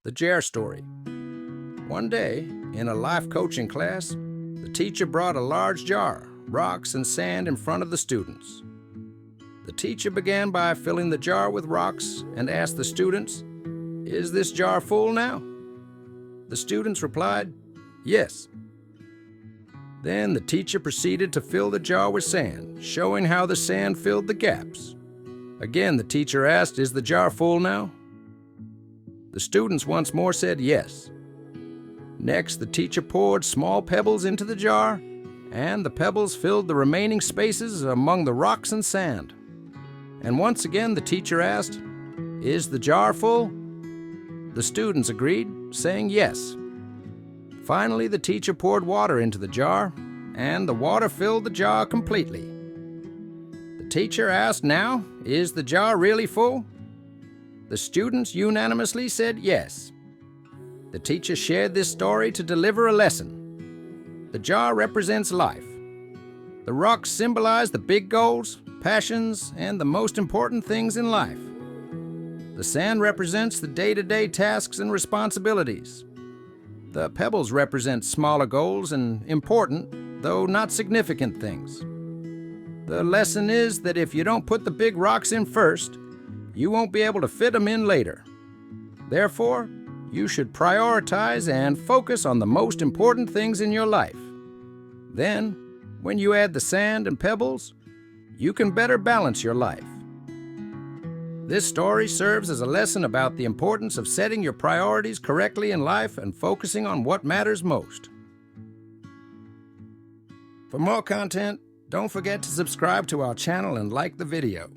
The jar story. One day, in a life coaching class, the teacher brought a large jar, rocks and sand in front of the students. The teacher began by filling the jar with rocks and asked the students, "Is this jar full now?" The students replied, "Yes." Then the teacher proceeded to fill the jar with sand, showing how the sand filled the gaps. Again, the teacher asked, "Is the jar full now?" The students once more said yes. Next, the teacher poured small pebbles into the jar, and the pebbles filled the remaining spaces among the rocks and sand. And once again, the teacher asked, "Is the jar full?" The students agreed, saying yes. Finally, the teacher poured water into the jar, and the water filled the jar completely. The teacher asked now, "Is the jar really full?" The students unanimously said yes. The teacher shared this story to deliver a lesson. The jar represents life. The rocks symbolize the big goals, passions, and the most important things in life. The sand represents the day-to-day tasks and responsibilities. The pebbles represent smaller goals and important, though not significant things. The lesson is that if you don't put the big rocks in first, you won't be able to fit them in later. Therefore, you should prioritize and focus on the most important things in your life. Then, when you add the sand and pebbles, you can better balance your life. This story serves as a lesson about the importance of setting your priorities correctly in life and focusing on what matters most. For more content, don't forget to subscribe to our channel and like the video.